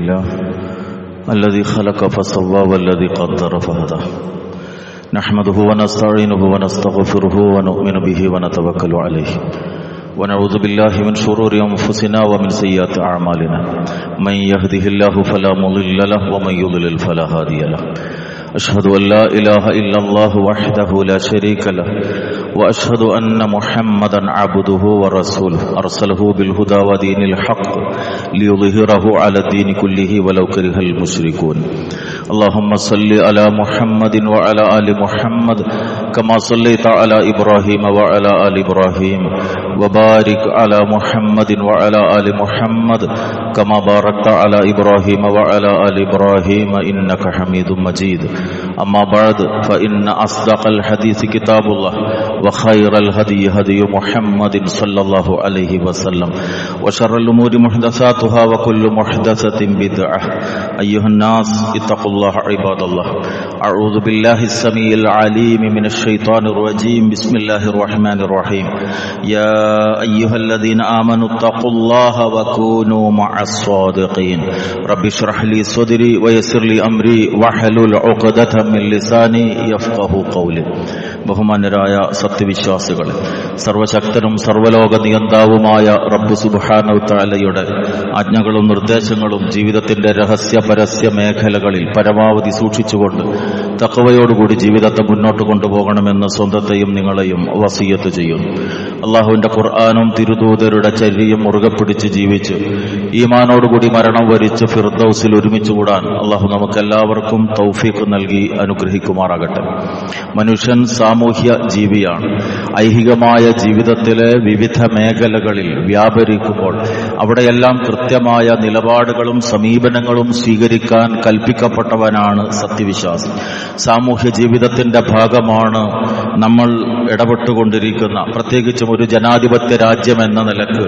لله الذي خلق فسوى والذي قدر فهدى نحمده ونستعينه ونستغفره ونؤمن به ونتوكل عليه ونعوذ بالله من شرور أنفسنا ومن سيئات أعمالنا من يهده الله فلا مضل له ومن يضلل فلا هادي له أشهد أن لا إله إلا الله وحده لا شريك له وأشهد أن محمدا عبده ورسوله أرسله بالهدى ودين الحق ليظهره على الدين كله ولو كره المشركون اللهم صل على محمد وعلى آل محمد كما صليت على إبراهيم وعلى آل إبراهيم وبارك على محمد وعلى آل محمد كما باركت على إبراهيم وعلى آل إبراهيم إنك حميد مجيد أما بعد فإن أصدق الحديث كتاب الله وخير الهدي هدي محمد صلى الله عليه وسلم وشر الأمور محدثاتها وكل محدثة بدعة أيها الناس اتقوا الله عباد الله أعوذ بالله السميع العليم من الشيطان الرجيم بسم الله الرحمن الرحيم يا أيها الذين آمنوا اتقوا الله وكونوا مع الصادقين رب اشرح لي صدري ويسر لي أمري واحلل عقدة من لساني يفقهوا قولي ബഹുമാന്യരായ സത്യവിശ്വാസികളെ, സർവശക്തനും സർവലോക നിയന്താവുമായ റബ്ബ് സുബ്ഹാനഹു തആലയുടെ ആജ്ഞകളും നിർദ്ദേശങ്ങളും ജീവിതത്തിന്റെ രഹസ്യ പരസ്യ മേഖലകളിൽ പരമാവധി സൂക്ഷിച്ചുകൊണ്ട് തഖ്വയോടുകൂടി ജീവിതത്തെ മുന്നോട്ട് കൊണ്ടുപോകണമെന്ന് സ്വന്തത്തെയും നിങ്ങളെയും വസിയ്യത്ത് ചെയ്യുന്നു. അള്ളാഹുവിന്റെ ഖുർആനും തിരുദൂതരുടെ ചര്യയും മുറുകെ പിടിച്ച് ജീവിച്ച് ഈമാനോടുകൂടി മരണം വരിച്ച് ഫിർദൗസിൽ ഒരുമിച്ച് കൂടാൻ അള്ളാഹു നമുക്കെല്ലാവർക്കും തൗഫീഖ് നൽകി അനുഗ്രഹിക്കുമാറാകട്ടെ. മനുഷ്യൻ സാമൂഹ്യ ജീവിയാണ്. ഐഹികമായ ജീവിതത്തിലെ വിവിധ മേഖലകളിൽ വ്യാപരിക്കുമ്പോൾ അവിടെയെല്ലാം കൃത്യമായ നിലപാടുകളും സമീപനങ്ങളും സ്വീകരിക്കാൻ കൽപ്പിക്കപ്പെട്ടവനാണ് സത്യവിശ്വാസി. സാമൂഹ്യ ജീവിതത്തിന്റെ ഭാഗമാണ് നമ്മൾ ഇടപെട്ടുകൊണ്ടിരിക്കുന്ന, പ്രത്യേകിച്ചും ഒരു ജനാധിപത്യ രാജ്യം എന്ന നിലക്ക്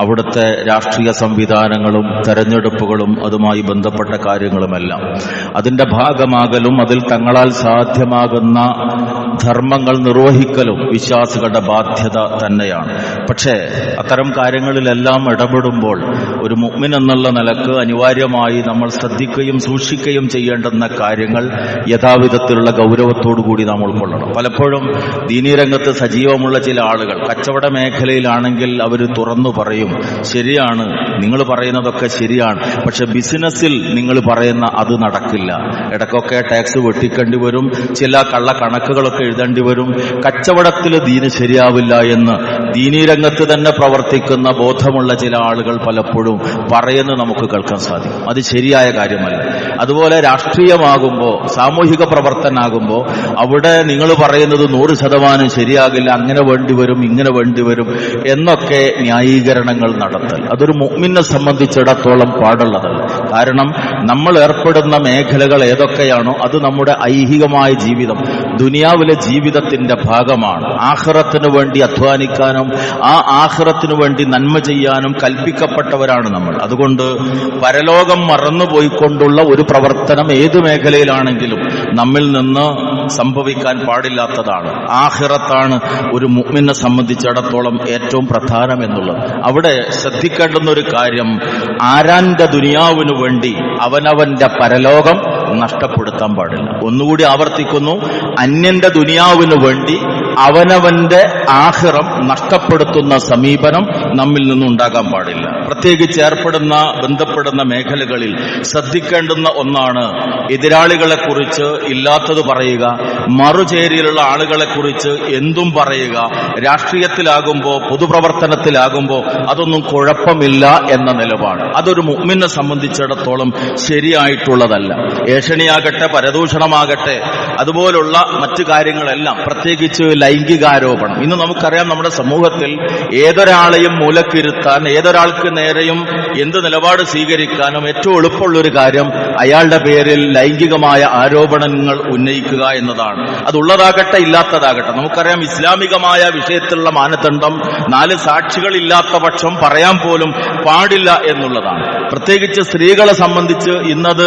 അവിടുത്തെ രാഷ്ട്രീയ സംവിധാനങ്ങളും തെരഞ്ഞെടുപ്പുകളും അതുമായി ബന്ധപ്പെട്ട കാര്യങ്ങളുമെല്ലാം അതിന്റെ ഭാഗമാകലും അതിൽ തങ്ങളാൽ സാധ്യമാകുന്ന ധർമ്മങ്ങൾ നിർവഹിക്കലും വിശ്വാസികളുടെ ബാധ്യത തന്നെയാണ്. പക്ഷേ അത്തരം കാര്യങ്ങളിലെല്ലാം ഇടപെടുമ്പോൾ ഒരു മുഅ്മിൻ എന്നുള്ള നിലക്ക് അനിവാര്യമായി നമ്മൾ ശ്രദ്ധിക്കുകയും സൂക്ഷിക്കുകയും ചെയ്യേണ്ടുന്ന കാര്യങ്ങൾ യഥാവിധത്തിലുള്ള ഗൗരവത്തോടുകൂടി നാം ഉൾക്കൊള്ളണം. പലപ്പോഴും ദീനീ രംഗത്ത് സജീവമുള്ള ചില ആളുകൾ കച്ചവട മേഖലയിലാണെങ്കിൽ അവർ തുറന്നു പറയും, ശരിയാണ്, നിങ്ങൾ പറയുന്നതൊക്കെ ശരിയാണ്, പക്ഷെ ബിസിനസ്സിൽ നിങ്ങൾ പറയുന്ന അത് നടക്കില്ല. ഇടയ്ക്കൊക്കെ ടാക്സ് വെട്ടിക്കേണ്ടി വരും, ചില കള്ളക്കണക്കുകളൊക്കെ എഴുതേണ്ടി വരും, കച്ചവടത്തിൽ ദീന് ശരിയാവില്ല എന്ന് ദീനീ രംഗത്ത് തന്നെ പ്രവർത്തിക്കുന്ന ബോധമുള്ള ചില ആളുകൾ പലപ്പോഴും പറയുന്നത് നമുക്ക് കേൾക്കാൻ സാധിക്കും. അത് ശരിയായ കാര്യമല്ല. അതുപോലെ രാഷ്ട്രീയമാകുമ്പോൾ, സാമൂഹിക പ്രവർത്തനാകുമ്പോൾ അവിടെ നിങ്ങൾ പറയുന്നത് 100% ശരിയാകില്ല, അങ്ങനെ വേണ്ടിവരും, ഇങ്ങനെ വേണ്ടിവരും എന്നൊക്കെ ന്യായീകരണങ്ങൾ നടത്തൽ അതൊരു മുഅ്മിനെ സംബന്ധിച്ചിടത്തോളം പാടുള്ളതല്ല. കാരണം നമ്മൾ ഏർപ്പെടുന്ന മേഖലകൾ ഏതൊക്കെയാണോ അത് നമ്മുടെ ഐഹികമായ ജീവിതം, ദുനിയാവിലെ ജീവിതത്തിന്റെ ഭാഗമാണ്. ആഖിറത്തിന് വേണ്ടി അധ്വാനിക്കാനും ആ ആഖിറത്തിനു വേണ്ടി നന്മ ചെയ്യാനും കൽപ്പിക്കപ്പെട്ടവരാണ് നമ്മൾ. അതുകൊണ്ട് പരലോകം മറന്നുപോയിക്കൊണ്ടുള്ള ഒരു പ്രവർത്തനം ഏത് മേഖലയിലാണെങ്കിലും നമ്മിൽ നിന്ന് സംഭവിക്കാൻ പാടില്ലാത്തതാണ്. ആഖിറത്താണ് ഒരു മുഅ്മിനെ സംബന്ധിച്ചിടത്തോളം ഏറ്റവും പ്രധാനം എന്നുള്ളത്. അവിടെ ശ്രദ്ധിക്കേണ്ടുന്ന ഒരു കാര്യം, ആരാന്റെ ദുനിയാവിനു വേണ്ടി അവനവന്റെ പരലോകം നഷ്ടപ്പെടുത്താൻ പാടില്ല. ഒന്നുകൂടി ആവർത്തിക്കുന്നു, അന്യന്റെ ദുനിയാവിനു വേണ്ടി അവനവന്റെ ആഖിറം നഷ്ടപ്പെടുത്തുന്ന സമീപനം നമ്മിൽ നിന്നുണ്ടാകാൻ പാടില്ല. പ്രത്യേകിച്ച് ബന്ധപ്പെടുന്ന മേഖലകളിൽ ശ്രദ്ധിക്കേണ്ടുന്ന ഒന്നാണ് എതിരാളികളെ കുറിച്ച് ഇല്ലാത്തത് പറയുക, മറുചേരിയിലുള്ള ആളുകളെ കുറിച്ച് എന്തും പറയുക. രാഷ്ട്രീയത്തിലാകുമ്പോൾ, പൊതുപ്രവർത്തനത്തിലാകുമ്പോൾ അതൊന്നും കുഴപ്പമില്ല എന്ന നിലപാട് അതൊരു മുഅ്മിനെ സംബന്ധിച്ചിടത്തോളം ശരിയായിട്ടുള്ളതല്ല. ഏഷണിയാകട്ടെ, പരദൂഷണമാകട്ടെ, അതുപോലുള്ള മറ്റു കാര്യങ്ങളെല്ലാം, പ്രത്യേകിച്ച് ലൈംഗികാരോപണം. ഇന്ന് നമുക്കറിയാം, നമ്മുടെ സമൂഹത്തിൽ ഏതൊരാളെയും മൂലക്കിരുത്താൻ, ഏതൊരാൾക്ക് നേരെയും എന്ത് നിലപാട് സ്വീകരിക്കാനും ഏറ്റവും എളുപ്പമുള്ളൊരു കാര്യം അയാളുടെ പേരിൽ ലൈംഗികമായ ആരോപണങ്ങൾ ഉന്നയിക്കുക എന്നതാണ്. അതുള്ളതാകട്ടെ ഇല്ലാത്തതാകട്ടെ. നമുക്കറിയാം, ഇസ്ലാമികമായ വിഷയത്തിലുള്ള മാനദണ്ഡം 4 സാക്ഷികളില്ലാത്ത പക്ഷം പറയാൻ പോലും പാടില്ല എന്നുള്ളതാണ്. പ്രത്യേകിച്ച് സ്ത്രീകളെ സംബന്ധിച്ച് ഇന്നത്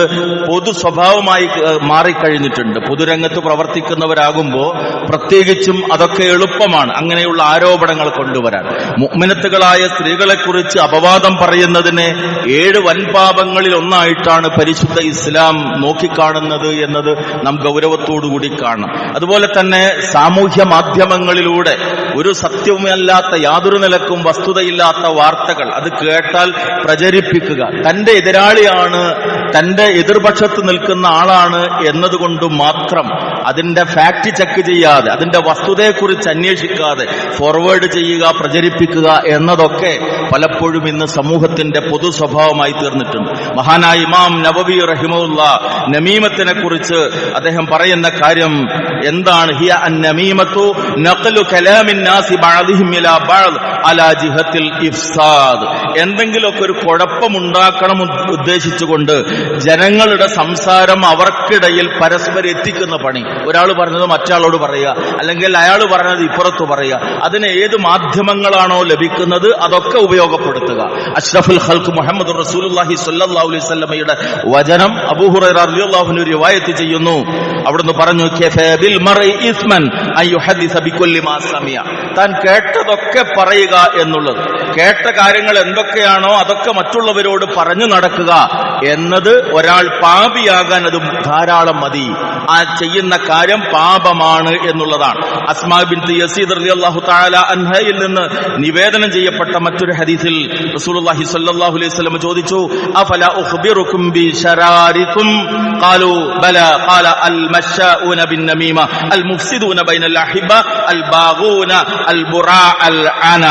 പൊതു സ്വഭാവമായി മാറിക്കഴിഞ്ഞിട്ടുണ്ട്. പൊതുരംഗത്ത് പ്രവർത്തിക്കുന്നവരാകുമ്പോൾ പ്രത്യേകിച്ചും അതൊക്കെ എളുപ്പമാണ് അങ്ങനെയുള്ള ആരോപണങ്ങൾ കൊണ്ടുവരാൻ. മുഅ്മിനത്തുകളായ സ്ത്രീകളെക്കുറിച്ച് അപവാദ അപവാദം പറയുന്നതിനെ 7 വൻപാപങ്ങളിൽ ഒന്നായിട്ടാണ് പരിശുദ്ധ ഇസ്ലാം നോക്കിക്കാണുന്നത് എന്നത് നാം ഗൗരവത്തോടുകൂടി കാണണം. അതുപോലെ തന്നെ സാമൂഹ്യ മാധ്യമങ്ങളിലൂടെ ഒരു സത്യവുമല്ലാത്ത, യാതൊരു നിലക്കും വസ്തുതയില്ലാത്ത വാർത്തകൾ അത് കേട്ടാൽ പ്രചരിപ്പിക്കുക, തന്റെ എതിരാളിയാണ്, തന്റെ എതിർപക്ഷത്ത് നിൽക്കുന്ന ആളാണ് എന്നതുകൊണ്ട് മാത്രം അതിന്റെ ഫാക്ട് ചെക്ക് ചെയ്യാതെ, അതിന്റെ വസ്തുതയെക്കുറിച്ച് അന്വേഷിക്കാതെ ഫോർവേഡ് ചെയ്യുക, പ്രചരിപ്പിക്കുക എന്നതൊക്കെ പലപ്പോഴും ഇന്ന് സമൂഹത്തിന്റെ പൊതു സ്വഭാവമായി തീർന്നിട്ടുണ്ട്. മഹാനായ ഇമാം നവവി റഹിമഹുല്ലാ നമീമത്തിനെ കുറിച്ച് അദ്ദേഹം പറയുന്ന കാര്യം എന്താണ്? ഹിയ അന്നമീമത്തു നഖ്ലു കലാമിൻ നാസി ബഅദിഹിം ഇലാ ബഅദ് അലാ ജിഹത്തിൽ ഇഫ്സാദ്. എന്തെങ്കിലുമൊക്കെ ഒരു കുഴപ്പമുണ്ടാക്കണം ഉദ്ദേശിച്ചുകൊണ്ട് ജനങ്ങളുടെ സംസാരം അവർക്കിടയിൽ പരസ്പരം എത്തിക്കുന്ന പണി. ഒരാൾ പറഞ്ഞത് മറ്റാളോട് പറയുക, അല്ലെങ്കിൽ അയാൾ പറഞ്ഞത് ഇപ്പുറത്ത് പറയുക. അതിന് ഏത് മാധ്യമങ്ങളാണോ ലഭിക്കുന്നത് അതൊക്കെ ഉപയോഗപ്പെടുത്തുക. അഷ്റഫുൽ ഖൽഖ് മുഹമ്മദ് റസൂലുള്ളാഹി സ്വല്ലല്ലാഹു അലൈഹി വസല്ലമയുടെ വചനം അബൂ ഹുറൈറ റളിയല്ലാഹു അൻഹു റിവായത്ത് ചെയ്യുന്നു. അവിടുന്ന് പറഞ്ഞു, കഫാ ബിൽ മർഇ ഇസ്മൻ അൻ യുഹദ്ദിസ ബികുല്ലി മാ സമിഅ. താൻ കേട്ടതൊക്കെ പറയുക എന്നുള്ളത്, കേട്ട കാര്യങ്ങൾ എന്തൊക്കെയാണോ അതൊക്കെ മറ്റുള്ളവരോട് പറഞ്ഞു നടക്കുക എന്നത് ഒരാൾ പാപിയാകാൻ അത് ധാരാളം മതി. ആ ചെയ്യുന്ന കാര്യം പാപമാണ് എന്നുള്ളതാണ്. അസ്മാ ബിൻത് യസീദ് റളിയല്ലാഹു തആല അൻഹയിൽ നിന്ന് നിവേദനം ചെയ്യപ്പെട്ട മറ്റൊരു ഹദീസിൽ റസൂലുള്ളാഹി സ്വല്ലല്ലാഹു അലൈഹി വസല്ലം ചോദിച്ചു, അഫലാ ഉഖ്ബിറുക്കും ബി ശറാരിക്കും? ഖാലു ബലാ. ഖാല അൽ മശാഊന ബിൻ നമീമ അൽ മുഫ്സിദൂന ബൈനൽ അഹിബ അൽ ബാഗൂന അൽ ബുറാ അൽ അന.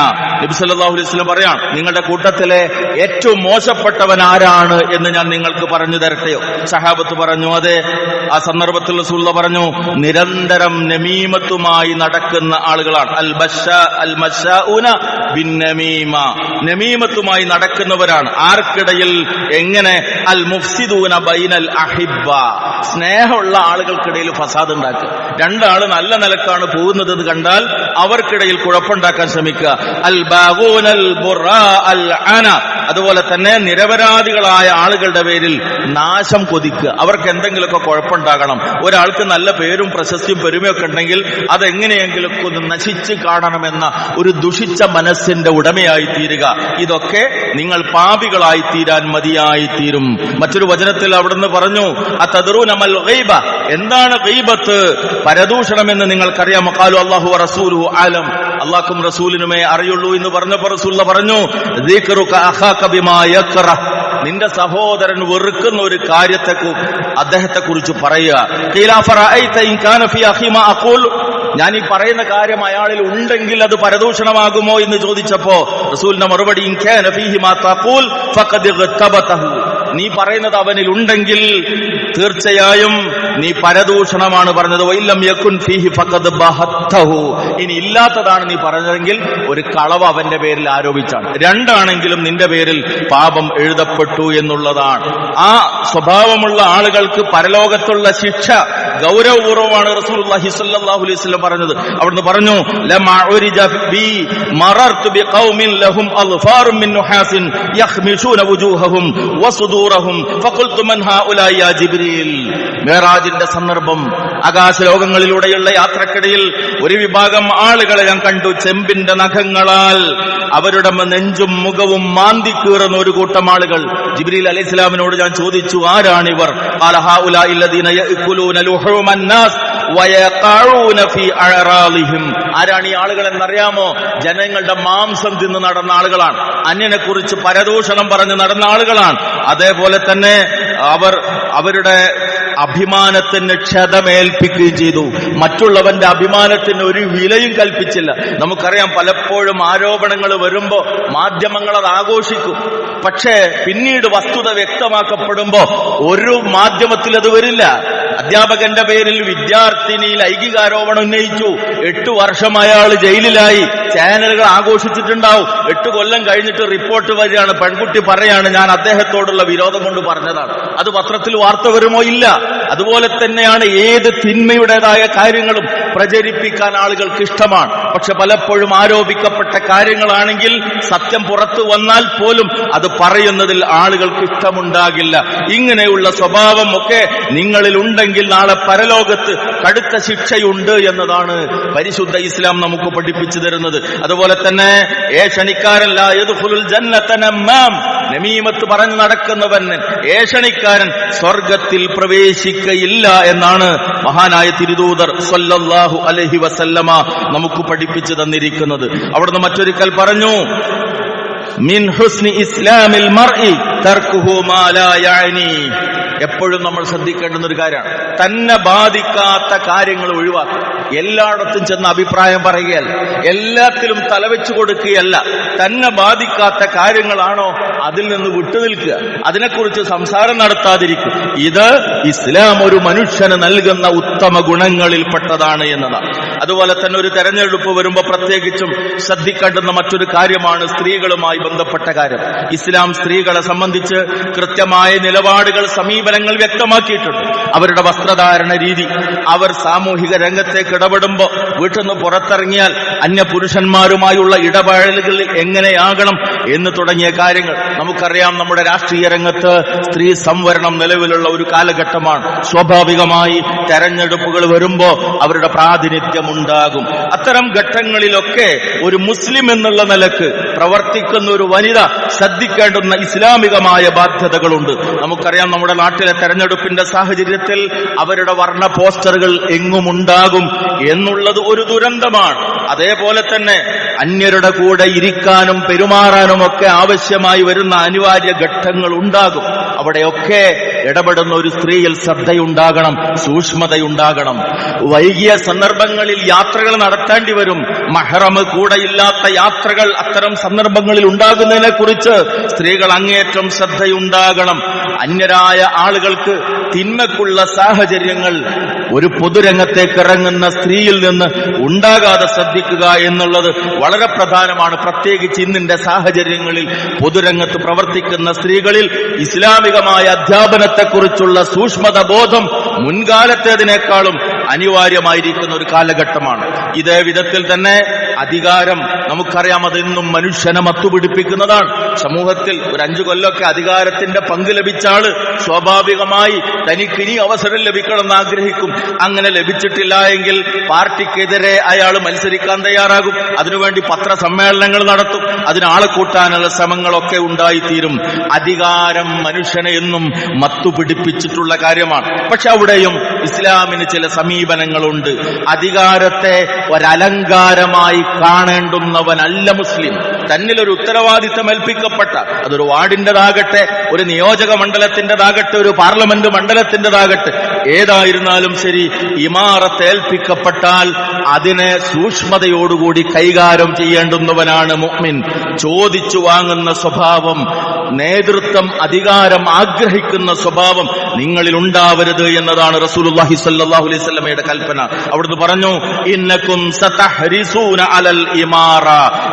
നബി സല്ലല്ലാഹു അലൈഹി വസല്ലം പറയാണ്, നിങ്ങളുടെ കൂട്ടത്തിലെ ഏറ്റവും മോശപ്പെട്ടവൻ ആരാണ് എന്ന് ഞാൻ നിങ്ങൾക്ക് പറഞ്ഞു തരട്ടെയോ? സഹാബത്ത് പറഞ്ഞു, അതെ. ആ സന്ദർഭത്തിൽ റസൂലുള്ളാഹി പറഞ്ഞു, നിരന്തരം നമീമത്തുമായി നടക്കുന്ന ആളുകളാണ്. അൽ മശാഊന ബിൻ നമീമ, നമീമത്തുമായി നടക്കുന്നവരാണ്. ആർക്കിടയിൽ? എങ്ങനെ? അൽ മുഫ്സിദൂന ബൈനൽ അഹിബ്ബ, സ്നേഹമുള്ള ആളുകൾക്കിടയിൽ ഫസാദ് ഉണ്ടാക്കുക. രണ്ടാള് നല്ല നിലക്കാണ് പോകുന്നത് കണ്ടാൽ അവർക്കിടയിൽ കുഴപ്പമുണ്ടാക്കാൻ ശ്രമിക്കുക. അൽ ബാഗൂനൽ ബുറാ അൽ അന, അതുപോലെ തന്നെ നിരപരാധികളായ ആളുകളുടെ പേരിൽ നാശം കൊതിക്കുക. അവർക്ക് എന്തെങ്കിലുമൊക്കെ കുഴപ്പമുണ്ടാകണം. ഒരാൾക്ക് നല്ല പേരും പ്രശസ്തിയും പെരുമയൊക്കെ ഉണ്ടെങ്കിൽ അതെങ്ങനെയെങ്കിലും ഒന്ന് നശിച്ച് കാണണമെന്ന ഒരു ദുഷിച്ച മനസ്സിന്റെ ഉടമയായി തീരുക. ഇതൊക്കെ നിങ്ങൾ പാപികളായി തീരാൻ മതിയായി തീരും. മറ്റൊരു വചനത്തിൽ അവിടുന്ന് പറഞ്ഞു, അതദ്റൂന മൽ ഗൈബ, എന്താണ് ഗൈബത്ത്, പരദൂഷണമെന്ന് നിങ്ങൾക്കറിയാം? ഖാലു അല്ലാഹു വറസൂലുഹു ആലം, അല്ലാഹുവും റസൂലിനുമേ അറിയുള്ളൂ എന്ന് പറഞ്ഞപ്പോൾ റസൂലുള്ളാഹി പറഞ്ഞു, ദിക്റുക അഖാക ബിമാ യക്റഹ്, നിന്റെ സഹോദരൻ വെറുക്കുന്ന ഒരു കാര്യത്തെ അദ്ദേഹത്തെ കുറിച്ച് പറയുക. ഖീല ഫറഅയ്ത ഇൻ കാന ഫീ അഖീ മാ അഖൂൽ, ഞാൻ ഈ പറയുന്ന കാര്യം അയാളിൽ ഉണ്ടെങ്കിൽ അത് പരദൂഷണമാകുമോ എന്ന് ചോദിച്ചപ്പോ റസൂലിന്റെ മറുപടി, ഇൻ കാന ഫീഹി മാ തഖൂൽ ഫഖദ് ഇഗ്തബതഹു, നീ പറയുന്നത് അവനിൽ ഉണ്ടെങ്കിൽ തീർച്ചയായും നീ പരദൂഷണമാണ് പറഞ്ഞത്. വഇല്ലം യകുൻ ഫീഹി ഫഖദ് ബഹത്തഹു, ഇനി ഇല്ലാത്തതാണ് നീ പറഞ്ഞതെങ്കിൽ ഒരു കളവ് അവന്റെ പേരിൽ ആരോപിച്ചാണ്. രണ്ടാണെങ്കിലും നിന്റെ പേരിൽ പാപം എഴുതപ്പെട്ടു എന്നുള്ളതാണ്. ആ സ്വഭാവമുള്ള ആളുകൾക്ക് പരലോകത്തുള്ള ശിക്ഷ ഗൗരവപൂർവ്വമാണ് റസൂലുള്ളാഹി സ്വല്ലല്ലാഹു അലൈഹി വസല്ലം പറഞ്ഞത്. അവിടുന്ന് പറഞ്ഞു, ലമാ ഉരിജ ബി മറർതു ബിഖൗമിൻ ലഹും അൽഫാറും മിൻ നുഹാസിൻ യഖ്മിശൂന വുജൂഹഹും വസുദൂറഹും ഫഖുൽതു മൻ ഹൗലാ യാ ജിബ്രീൽ. മിഅ്റാജിന്റെ സന്ദർഭം, ആകാശലോകങ്ങളിലൂടെയുള്ള യാത്രക്കിടയിൽ ഒരു വിഭാഗം ആളുകളെ ഞാൻ കണ്ടു, ചെമ്പിന്റെ നഖങ്ങളാൽ അവരുടെ നെഞ്ചും മുഖവും മാന്തി കീറുന്ന ഒരു കൂട്ടം ആളുകൾ. ജിബ്രീൽ അലൈഹിസ്സലാമിനോട് ഞാൻ ചോദിച്ചു, ആരാണിവർ? ഖാല ഹൗലാ അല്ലദീന യഅകുലൂന ലുഹൂമൻ നാസ് വയഖഊന ഫീ അഅറാളിഹിം. ആരാണ് ഈ ആളുകൾ എന്നറിയാമോ? ജനങ്ങളുടെ മാംസം തിന്ന് നടന്ന ആളുകളാണ്. അന്യനെ കുറിച്ച് പരദൂഷണം പറഞ്ഞ് നടന്ന ആളുകളാണ്. അതേപോലെ തന്നെ അവരുടെ അഭിമാനത്തിന് ക്ഷതമേൽപ്പിക്കുകയും ചെയ്തു. മറ്റുള്ളവന്റെ അഭിമാനത്തിന് ഒരു വിലയും കൽപ്പിച്ചില്ല. നമുക്കറിയാം, പലപ്പോഴും ആരോപണങ്ങൾ വരുമ്പോ മാധ്യമങ്ങൾ അത് ആഘോഷിക്കും. പക്ഷേ പിന്നീട് വസ്തുത വ്യക്തമാക്കപ്പെടുമ്പോ ഒരു മാധ്യമത്തിൽ അത് വരില്ല. അധ്യാപകന്റെ പേരിൽ വിദ്യാർത്ഥിനി ലൈംഗികാരോപണം ഉന്നയിച്ചു, 8 വർഷം അയാൾ ജയിലിലായി. ചാനലുകൾ ആഘോഷിച്ചിട്ടുണ്ടാവും. 8 കൊല്ലം കഴിഞ്ഞിട്ട് റിപ്പോർട്ട് വരികയാണ്, പെൺകുട്ടി പറയാണ്, ഞാൻ അദ്ദേഹത്തോടുള്ള വിരോധം കൊണ്ട് പറഞ്ഞതാണ്. അത് പത്രത്തിൽ വാർത്ത വരുമോ? ഇല്ല. അതുപോലെ തന്നെയാണ് ഏത് തിന്മയുടേതായ കാര്യങ്ങളും പ്രചരിപ്പിക്കാൻ ആളുകൾക്ക് ഇഷ്ടമാണ്. പക്ഷെ പലപ്പോഴും ആരോപിക്കപ്പെട്ട കാര്യങ്ങളാണെങ്കിൽ സത്യം പുറത്തു വന്നാൽ പോലും അത് പറയുന്നതിൽ ആളുകൾക്ക് ഇഷ്ടമുണ്ടാകില്ല. ഇങ്ങനെയുള്ള സ്വഭാവം ഒക്കെ നിങ്ങളിൽ ഉണ്ടെങ്കിൽ നാളെ പരലോകത്ത് കടുത്ത ശിക്ഷയുണ്ട് എന്നതാണ് പരിശുദ്ധ ഇസ്ലാം നമുക്ക് പഠിപ്പിച്ചു തരുന്നത്. അതുപോലെ തന്നെ ഏഷണിക്കാരൻ ലാ യദ്ഖുലുൽ ജന്നത നമ്മാം, നമീമത്ത് പറഞ്ഞു നടക്കുന്നവൻ ഏഷണിക്കാരൻ സ്വർഗത്തിൽ പ്രവേശിക്കയില്ല എന്നാണ് മഹാനായ തിരുദൂതർ സ്വല്ലല്ലാഹു അലൈഹി വസല്ലമ നമുക്ക് പഠിപ്പിച്ചു തന്നിരിക്കുന്നത്. അവിടുന്ന് മറ്റൊരിക്കൽ പറഞ്ഞു, മിൻ ഹുസ്നി ഇസ്ലാമിൽ മർഇ തർക്കുഹു മാ ലാ യഅനി. എപ്പോഴും നമ്മൾ ശ്രദ്ധിക്കേണ്ടുന്ന ഒരു കാര്യമാണ്, തന്നെ ബാധിക്കാത്ത കാര്യങ്ങൾ ഒഴിവാക്കുക. എല്ലായിടത്തും ചെന്ന് അഭിപ്രായം പറയുകയല്ല, എല്ലാത്തിലും തലവെച്ചു കൊടുക്കുകയല്ല. തന്നെ ബാധിക്കാത്ത കാര്യങ്ങളാണോ അതിൽ നിന്ന് വിട്ടുനിൽക്കുക, അതിനെക്കുറിച്ച് സംസാരം നടത്താതിരിക്കുക. ഇത് ഇസ്ലാം ഒരു മനുഷ്യന് നൽകുന്ന ഉത്തമ ഗുണങ്ങളിൽപ്പെട്ടതാണ് എന്നതാണ്. അതുപോലെ തന്നെ ഒരു തെരഞ്ഞെടുപ്പ് വരുമ്പോൾ പ്രത്യേകിച്ചും ശ്രദ്ധിക്കേണ്ടുന്ന മറ്റൊരു കാര്യമാണ് സ്ത്രീകളുമായി ബന്ധപ്പെട്ട കാര്യം. ഇസ്ലാം സ്ത്രീകളെ സംബന്ധിച്ച് കൃത്യമായ നിലപാടുകൾ, സമീപനങ്ങൾ വ്യക്തമാക്കിയിട്ടുണ്ട്. അവരുടെ വസ്ത്രധാരണ രീതി, അവർ സാമൂഹിക രംഗത്തേക്ക് ഇടപെടുമ്പോൾ, വീട്ടിൽ നിന്ന് പുറത്തിറങ്ങിയാൽ അന്യപുരുഷന്മാരുമായുള്ള ഇടപെടലുകൾ എങ്ങനെയാകണം എന്ന് തുടങ്ങിയ കാര്യങ്ങൾ നമുക്കറിയാം. നമ്മുടെ രാഷ്ട്രീയ രംഗത്ത് സ്ത്രീ സംവരണം നിലവിലുള്ള ഒരു കാലഘട്ടമാണ്. സ്വാഭാവികമായി തെരഞ്ഞെടുപ്പുകൾ വരുമ്പോൾ അവരുടെ പ്രാതിനിധ്യം ഉണ്ടാകും. അത്തരം ഘട്ടങ്ങളിലൊക്കെ ഒരു മുസ്ലിം എന്നുള്ള നിലക്ക് പ്രവർത്തിക്കുന്ന ഒരു വനിത ശ്രദ്ധിക്കേണ്ടുന്ന ഇസ്ലാമികമായ ബാധ്യതകളുണ്ട്. നമുക്കറിയാം, നമ്മുടെ നാട്ടിലെ തെരഞ്ഞെടുപ്പിന്റെ സാഹചര്യത്തിൽ അവരുടെ വർണ്ണ പോസ്റ്ററുകൾ എങ്ങുമുണ്ടാകും എന്നുള്ളത് ഒരു ദുരന്തമാണ്. അതേപോലെ തന്നെ അന്യരുടെ കൂടെ ഇരിക്കാനും പെരുമാറാനും ഒക്കെ ആവശ്യമായി വരുന്ന അനിവാര്യ ഘട്ടങ്ങൾ ഉണ്ടാകും. അവിടെയൊക്കെ ഇടപെടുന്ന ഒരു സ്ത്രീയിൽ ശ്രദ്ധയുണ്ടാകണം, സൂക്ഷ്മതയുണ്ടാകണം. വൈകിയ സന്ദർഭങ്ങളിൽ യാത്രകൾ നടത്തേണ്ടി വരും. മഹ്റം കൂടെയില്ലാത്ത യാത്രകൾ അത്തരം സന്ദർഭങ്ങളിൽ ഉണ്ടാകുന്നതിനെ കുറിച്ച് സ്ത്രീകൾ അങ്ങേയറ്റം ശ്രദ്ധയുണ്ടാകണം. അന്യരായ ആളുകൾക്ക് തിന്മക്കുള്ള സാഹചര്യങ്ങൾ ഒരു പൊതുരംഗത്തേക്ക് ഇറങ്ങുന്ന സ്ത്രീയിൽ നിന്ന് ഉണ്ടാകാതെ ശ്രദ്ധിക്കുക എന്നുള്ളത് വളരെ പ്രധാനമാണ്. പ്രത്യേകിച്ച് ഇന്നിന്റെ സാഹചര്യങ്ങളിൽ പൊതുരംഗത്ത് പ്രവർത്തിക്കുന്ന സ്ത്രീകളിൽ ഇസ്ലാമികമായ അധ്യാപനത്തെക്കുറിച്ചുള്ള സൂക്ഷ്മത ബോധം മുൻകാലത്തേതിനേക്കാളും അനിവാര്യമായിരിക്കുന്ന ഒരു കാലഘട്ടമാണ്. ഇതേ വിധത്തിൽ തന്നെ അധികാരം നമുക്കറിയാം, അതെന്നും മനുഷ്യനെ മത്തുപിടിപ്പിക്കുന്നതാണ്. സമൂഹത്തിൽ ഒരു 5 കൊല്ലമൊക്കെ അധികാരത്തിന്റെ പങ്ക് ലഭിച്ച ആള് സ്വാഭാവികമായി തനിക്കിനി അവസരം ലഭിക്കണമെന്ന് ആഗ്രഹിക്കും. അങ്ങനെ ലഭിച്ചിട്ടില്ല എങ്കിൽ പാർട്ടിക്കെതിരെ അയാൾ മത്സരിക്കാൻ തയ്യാറാകും. അതിനുവേണ്ടി പത്രസമ്മേളനങ്ങൾ നടത്തും. അതിനാളെ കൂട്ടാനുള്ള ശ്രമങ്ങളൊക്കെ ഉണ്ടായിത്തീരും. അധികാരം മനുഷ്യനെ എന്നും മത്തുപിടിപ്പിച്ചിട്ടുള്ള കാര്യമാണ്. പക്ഷെ അവിടെയും ഇസ്ലാമിന് ചില സമീപനങ്ങളുണ്ട്. അധികാരത്തെ ഒരലങ്കാരമായി കാണേണ്ടുന്നവനല്ല മുസ്ലിം. തന്നിലൊരു ഉത്തരവാദിത്തം ഏൽപ്പിക്കപ്പെട്ട, അതൊരു വാർഡിന്റേതാകട്ടെ, ഒരു നിയോജക മണ്ഡലത്തിൻ്റെതാകട്ടെ, ഒരു പാർലമെന്റ് മണ്ഡലത്തിൻ്റെതാകട്ടെ, ഏതായിരുന്നാലും ശരി, ഇമാറത്ത് ഏൽപ്പിക്കപ്പെട്ടാൽ അതിനെ സൂക്ഷ്മതയോടുകൂടി കൈകാര്യം ചെയ്യേണ്ടുന്നവനാണ് മുഅ്മിൻ. ചോദിച്ചു വാങ്ങുന്ന സ്വഭാവം, നേതൃത്വം, അധികാരം ആഗ്രഹിക്കുന്ന സ്വഭാവം നിങ്ങളിൽ ഉണ്ടാവരുത് എന്നതാണ് റസൂലുള്ളാഹി സ്വല്ലല്ലാഹു അലൈഹി വസല്ലമയുടെ കൽപ്പന. അവിടുന്ന് പറഞ്ഞു, ഇന്നകും സതഹ്രിസൂന അലൽ ഇമാറ,